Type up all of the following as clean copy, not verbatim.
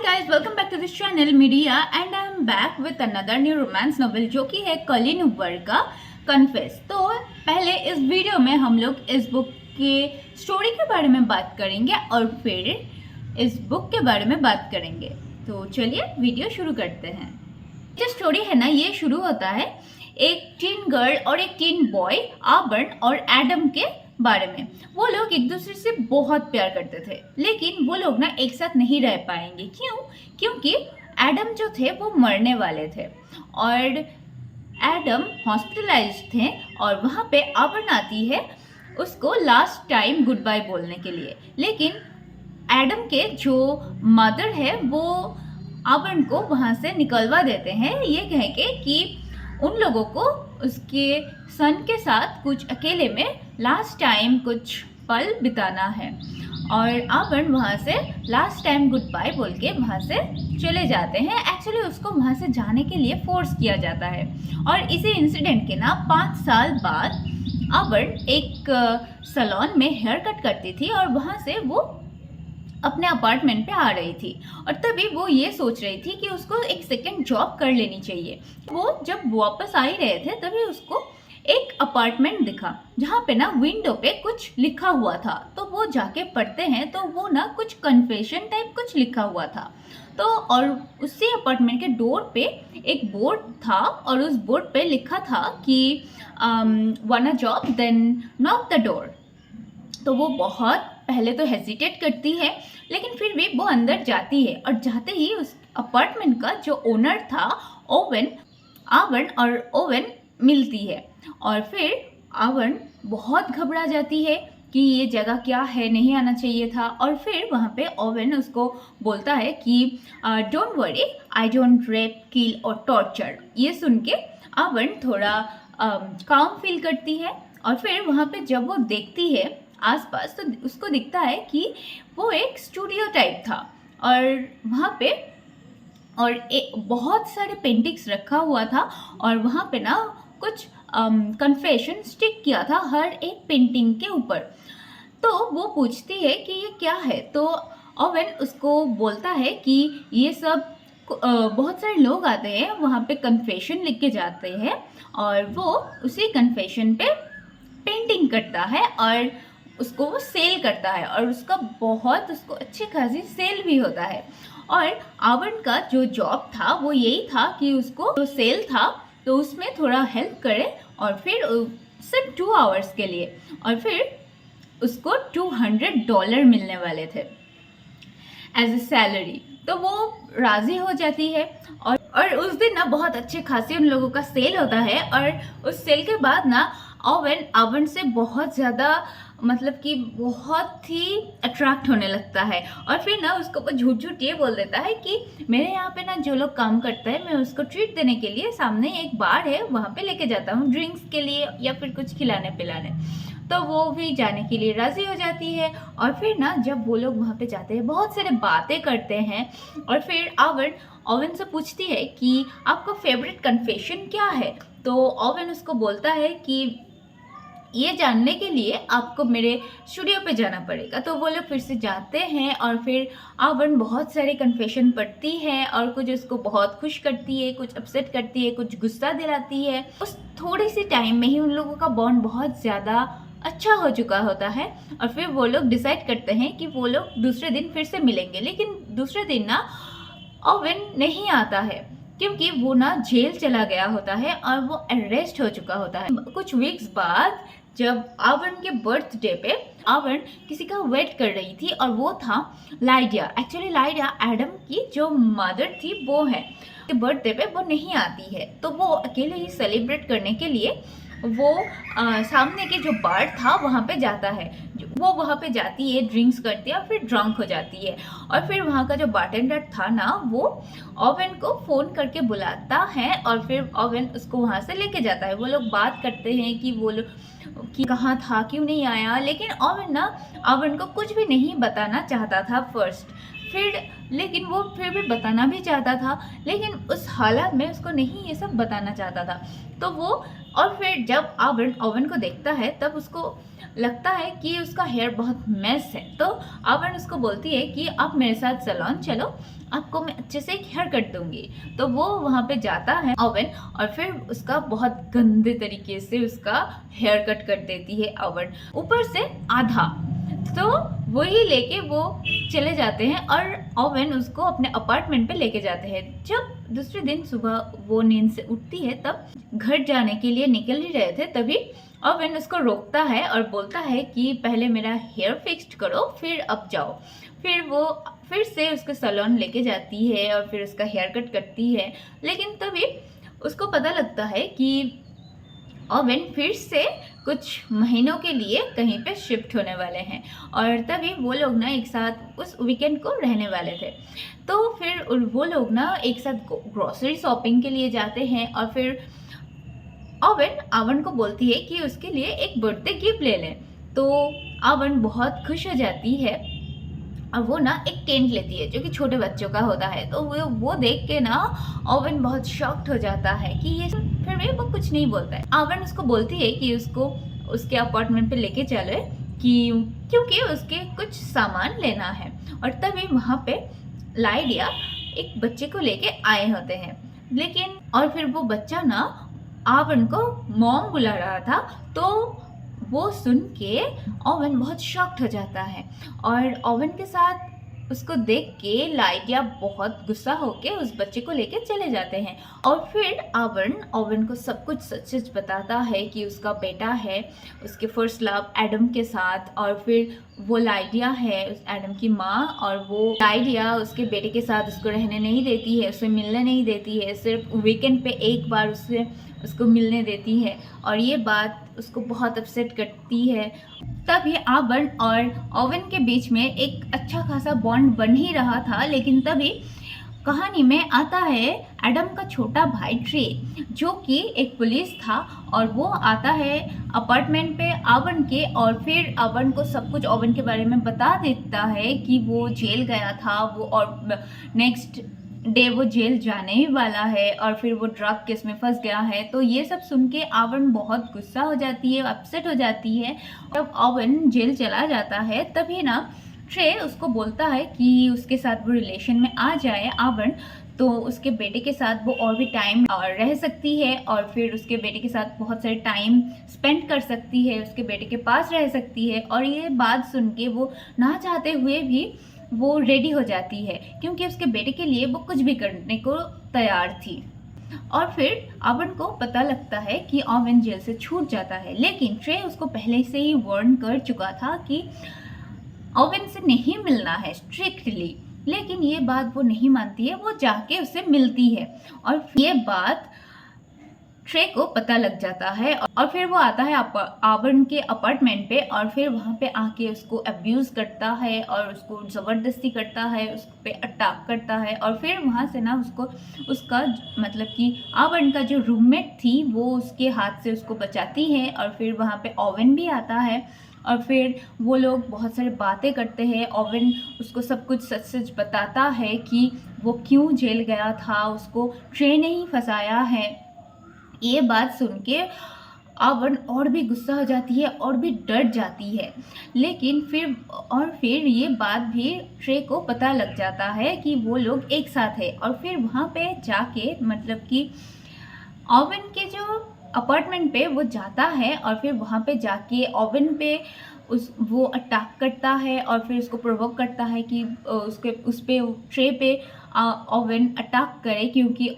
guys, welcome back to this channel Media and I am back with another new romance novel जो कि है कलिन word का confess. तो पहले इस वीडियो में हम लोग इस बुक के स्टोरी के बारे में बात करेंगे और फिर इस बुक के बारे में बात करेंगे। तो चलिए वीडियो शुरू करते हैं। जो स्टोरी है ना, ये शुरू होता है एक टीन गर्ल और एक टीन बॉय आबर्न और एडम के बारे में। वो लोग एक दूसरे से बहुत प्यार करते थे, लेकिन वो लोग ना एक साथ नहीं रह पाएंगे। क्यों? क्योंकि एडम जो थे वो मरने वाले थे और एडम हॉस्पिटलाइज्ड थे और वहाँ पे आबर्न आती है उसको लास्ट टाइम गुड बाय बोलने के लिए। लेकिन एडम के जो मदर है वो आबर्न को वहाँ से निकलवा देते हैं, ये कह के कि उन लोगों को उसके सन के साथ कुछ अकेले में लास्ट टाइम कुछ पल बिताना है। और आबर्न वहाँ से लास्ट टाइम गुड बाय बोल के वहाँ से चले जाते हैं। एक्चुअली उसको वहाँ से जाने के लिए फोर्स किया जाता है। और इसी इंसिडेंट के ना 5 साल बाद आबर्न एक सैलून में हेयर कट करती थी और वहाँ से वो अपने अपार्टमेंट पे आ रही थी और तभी वो ये सोच रही थी कि उसको एक सेकेंड जॉब कर लेनी चाहिए। वो जब वापस आ ही रहे थे तभी उसको एक अपार्टमेंट दिखा जहाँ पे ना विंडो पे कुछ लिखा हुआ था। तो वो जाके पढ़ते हैं तो वो ना कुछ कन्फेशन टाइप कुछ लिखा हुआ था। तो और उसी अपार्टमेंट के डोर पे एक बोर्ड था और उस बोर्ड पे लिखा था कि wanna job then knock the door. तो वो बहुत पहले तो हेजिटेट करती है, लेकिन फिर भी वो अंदर जाती है और जाते ही उस अपार्टमेंट का जो ओनर था आबर्न और ओवेन मिलती है। और फिर आबर्न बहुत घबरा जाती है कि ये जगह क्या है, नहीं आना चाहिए था। और फिर वहाँ पे ओवेन उसको बोलता है कि don't worry, I don't rape, kill और टॉर्चर। ये सुन के आबर्न थोड़ा काम फील करती है। और फिर वहाँ पे जब वो देखती है आसपास तो उसको दिखता है कि वो एक स्टूडियो टाइप था और वहाँ पे और बहुत सारे पेंटिंग्स रखा हुआ था और वहाँ पे ना कुछ कन्फेशन स्टिक किया था हर एक पेंटिंग के ऊपर। तो वो पूछती है कि ये क्या है। तो ओवेन उसको बोलता है कि ये सब बहुत सारे लोग आते हैं वहाँ पे कन्फेशन लिख के जाते हैं और वो उसी कन्फेशन पे पेंटिंग करता है और उसको वो सेल करता है और उसको अच्छी खासी सेल भी होता है। और आबर्न का जो जॉब था वो यही था कि उसको जो सेल था तो उसमें थोड़ा हेल्प करे और फिर सिर्फ 2 आवर्स के लिए, और फिर उसको $200 मिलने वाले थे एज ए सैलरी। तो वो राज़ी हो जाती है और उस दिन ना बहुत अच्छे खासे उन लोगों का सेल होता है। और उस सेल के बाद ना ओवेन आबर्न से बहुत ज़्यादा मतलब कि बहुत ही अट्रैक्ट होने लगता है। और फिर ना उसको वो झूठ झूठ ये बोल देता है कि मेरे यहाँ पे ना जो लोग काम करते हैं मैं उसको ट्रीट देने के लिए सामने एक बार है वहाँ पे लेके जाता हूँ ड्रिंक्स के लिए या फिर कुछ खिलाने पिलाने। तो वो भी जाने के लिए राज़ी हो जाती है। और फिर ना जब वो लोग वहाँ पे जाते हैं बहुत सारे बातें करते हैं और फिर ओवेन से पूछती है कि आपका फेवरेट कन्फेशन क्या है। तो ओवेन उसको बोलता है कि ये जानने के लिए आपको मेरे स्टूडियो पे जाना पड़ेगा। तो वो लोग फिर से जाते हैं और फिर आबर्न बहुत सारे कन्फेशन पढ़ती है और कुछ उसको बहुत खुश करती है, कुछ अपसेट करती है, कुछ गुस्सा दिलाती है। उस थोड़ी सी टाइम में ही उन लोगों का बॉन्ड बहुत ज़्यादा अच्छा हो चुका होता है और फिर वो लोग डिसाइड करते हैं कि वो लोग दूसरे दिन फिर से मिलेंगे। लेकिन दूसरे दिन ना ओवेन नहीं आता है क्योंकि वो ना जेल चला गया होता है और वो अरेस्ट हो चुका होता है। कुछ वीक्स बाद जब आबर्न के बर्थडे पे आबर्न किसी का वेट कर रही थी और वो था लाइडिया। एक्चुअली लाइडिया एडम की जो मदर थी वो है, बर्थडे पे वो नहीं आती है। तो वो अकेले ही सेलिब्रेट करने के लिए वो सामने के जो बार था वहाँ पे जाता है। वो वहाँ पे जाती है, ड्रिंक्स करती है और फिर ड्रंक हो जाती है। और फिर वहाँ का जो बारटेंडर था ना वो ओवेन को फ़ोन करके बुलाता है और फिर ओवेन उसको वहाँ से लेके जाता है। वो लोग बात करते हैं कि वो लोग कि कहाँ था, क्यों नहीं आया। लेकिन ओवेन को कुछ भी नहीं बताना चाहता था फर्स्ट। फिर लेकिन वो फिर भी बताना भी चाहता था, लेकिन उस हालत में उसको नहीं ये सब बताना चाहता था। तो वो और फिर जब ओवन ओवन को देखता है तब उसको लगता है कि उसका हेयर बहुत मेस है। तो ओवन उसको बोलती है कि आप मेरे साथ सैलून चलो, आपको मैं अच्छे से एक हेयर कट दूंगी। तो वो वहाँ पे जाता है ओवन, और फिर उसका बहुत गंदे तरीके से उसका हेयर कट कर देती है ओवन, ऊपर से आधा। तो वही लेके वो चले जाते हैं और ओवन उसको अपने अपार्टमेंट पे लेके जाते हैं। जब दूसरे दिन सुबह वो नींद से उठती है तब घर जाने के लिए निकल ही रहे थे, तभी ओवन उसको रोकता है और बोलता है कि पहले मेरा हेयर फिक्स्ड करो फिर अब जाओ। फिर वो फिर से उसके सैलून लेके जाती है और फिर उसका हेयर कट करती है, लेकिन तभी उसको पता लगता है कि ओवन फिर से कुछ महीनों के लिए कहीं पे शिफ्ट होने वाले हैं, और तभी वो लोग ना एक साथ उस वीकेंड को रहने वाले थे। तो फिर वो लोग ना एक साथ ग्रोसरी शॉपिंग के लिए जाते हैं, और फिर ओवन आवन को बोलती है कि उसके लिए एक बर्थडे गिफ्ट ले लें। तो आवन बहुत खुश हो जाती है और वो ना एक टेंट लेती है जो कि छोटे बच्चों का होता है। तो वो देख के ना ओवन बहुत शॉक्ड हो जाता है कि ये फिर भी वो कुछ नहीं बोलता है। ओवन उसको बोलती है कि उसको उसके अपार्टमेंट पे लेके चले क्योंकि उसके कुछ सामान लेना है। और तभी वहाँ पे लाइडिया एक बच्चे को लेके आए होते हैं, लेकिन और फिर वो बच्चा ना ओवन को मॉम बुला रहा था। तो वो सुन के ओवन बहुत शॉक्ड हो जाता है, और ओवन के साथ उसको देख के लाइडिया बहुत गुस्सा होके उस बच्चे को लेके चले जाते हैं। और फिर ओवन को सब कुछ सच सच बताता है कि उसका बेटा है उसके फर्स्ट लव एडम के साथ, और फिर वो लाइडिया है उस एडम की माँ, और वो लाइडिया उसके बेटे के साथ उसको रहने नहीं देती है, उससे मिलने नहीं देती है, सिर्फ वीकेंड पे एक बार उसको मिलने देती है। और ये बात उसको बहुत अपसेट करती है। तभी आवन और ओवन के बीच में एक अच्छा खासा बॉन्ड बन ही रहा था, लेकिन तभी कहानी में आता है एडम का छोटा भाई ट्रे, जो कि एक पुलिस था, और वो आता है अपार्टमेंट पे ओवन के, और फिर ओवन को सब कुछ ओवन के बारे में बता देता है कि वो जेल गया था वो, और नेक्स्ट डे वो जेल जाने ही वाला है, और फिर वो ड्रग केस में फंस गया है। तो ये सब सुन के ओवन बहुत गुस्सा हो जाती है, अपसेट हो जाती है। जब ओवन जेल चला जाता है तभी ना ट्रे उसको बोलता है कि उसके साथ वो रिलेशन में आ जाए ओवन, तो उसके बेटे के साथ वो और भी टाइम रह सकती है, और फिर उसके बेटे के साथ बहुत सारे टाइम स्पेंड कर सकती है, उसके बेटे के पास रह सकती है। और ये बात सुन के वो ना चाहते हुए भी वो रेडी हो जाती है, क्योंकि उसके बेटे के लिए वो कुछ भी करने को तैयार थी। और फिर ओवन को पता लगता है कि ओवन जेल से छूट जाता है, लेकिन ट्रे उसको पहले से ही वार्न कर चुका था कि ओवन से नहीं मिलना है स्ट्रिक्टली, लेकिन ये बात वो नहीं मानती है, वो जाके उससे मिलती है। और ये बात ट्रे को पता लग जाता है, और फिर वो आता है ओवन के अपार्टमेंट पे, और फिर वहाँ पे आके उसको अब्यूज़ करता है और उसको ज़बरदस्ती करता है, उस पे अटैक करता है। और फिर वहाँ से ना उसका मतलब कि ओवन का जो रूममेट थी वो उसके हाथ से उसको बचाती है, और फिर वहाँ पे ओवन भी आता है, और फिर वो लोग बहुत सारी बातें करते हैं। ओवन उसको सब कुछ सच सच बताता है कि वो क्यों जेल गया था, उसको ट्रे ने ही फंसाया है। ये बात सुन के ओवन और भी गुस्सा हो जाती है और भी डर जाती है, लेकिन फिर ये बात भी ट्रे को पता लग जाता है कि वो लोग एक साथ है। और फिर वहाँ पे जाके मतलब कि ओवन के जो अपार्टमेंट पे वो जाता है, और फिर वहाँ पे जाके ओवन पे वो अटैक करता है, और फिर उसको प्रोवोक करता है कि उस पे ट्रे पे ओवन अटैक करे, क्योंकि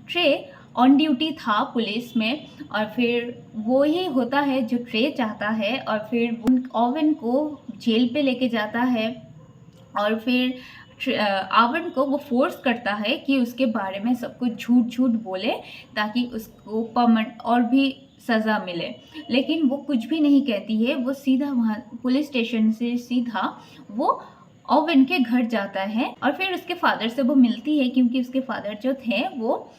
ट्रे ऑन ड्यूटी था पुलिस में। और फिर वो ही होता है जो ट्रे चाहता है, और फिर ओवन को जेल पे लेके जाता है, और फिर ओवन को वो फोर्स करता है कि उसके बारे में सब कुछ झूठ बोले, ताकि उसको परमानेंट और भी सज़ा मिले। लेकिन वो कुछ भी नहीं कहती है, वो सीधा वहाँ पुलिस स्टेशन से सीधा वो ओवन के घर जाता है, और फिर उसके फादर से वो मिलती है, क्योंकि उसके फादर जो थे वो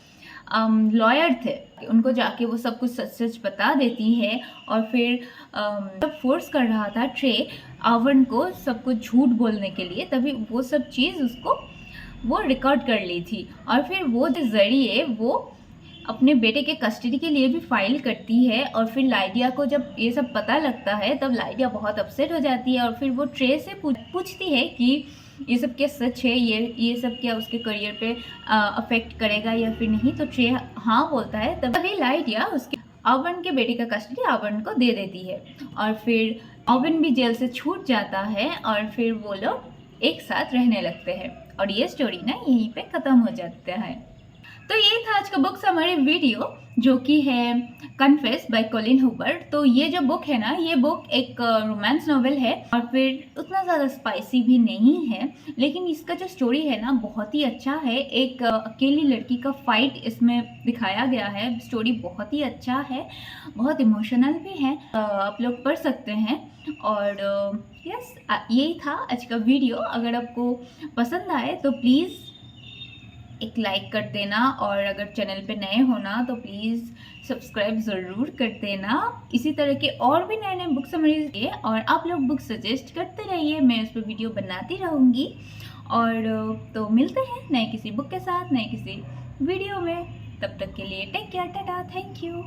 लॉयर थे, उनको जाके वो सब कुछ सच सच बता देती है और फिर जब फोर्स कर रहा था ट्रे आवन को सब कुछ झूठ बोलने के लिए, तभी वो सब चीज़ उसको वो रिकॉर्ड कर ली थी और फिर वो के ज़रिए वो अपने बेटे के कस्टडी के लिए भी फाइल करती है। और फिर लाइडिया को जब ये सब पता लगता है तब लाइडिया बहुत अपसेट हो जाती है और फिर वो ट्रे से पूछती है कि ये सब क्या सच है, ये सब क्या उसके करियर पे अफेक्ट करेगा या फिर नहीं। तो ट्रे हाँ बोलता है। तभी लाइडिया उसके आवन के बेटे का कस्टडी आवन को दे देती है और फिर आवन भी जेल से छूट जाता है और फिर वो लोग एक साथ रहने लगते हैं और ये स्टोरी ना यहीं पे ख़त्म हो जाता है। तो ये था आज का बुक समरी वीडियो जो कि है कन्फेस बाय कॉलिन हूबर। तो ये जो बुक है ना, ये बुक एक रोमांस नॉवेल है और फिर उतना ज़्यादा स्पाइसी भी नहीं है, लेकिन इसका जो स्टोरी है ना बहुत ही अच्छा है। एक अकेली लड़की का फाइट इसमें दिखाया गया है। स्टोरी बहुत ही अच्छा है, बहुत इमोशनल भी है, आप लोग पढ़ सकते हैं। और यस, यही था आज का वीडियो। अगर आपको पसंद आए तो प्लीज़ एक लाइक कर देना और अगर चैनल पे नए हो ना तो प्लीज़ सब्सक्राइब ज़रूर कर देना। इसी तरह के और भी नए नए बुक समरीज के और आप लोग बुक सजेस्ट करते रहिए, मैं उस पर वीडियो बनाती रहूँगी। और तो मिलते हैं नए किसी बुक के साथ, नए किसी वीडियो में। तब तक के लिए take care, tata, thank you.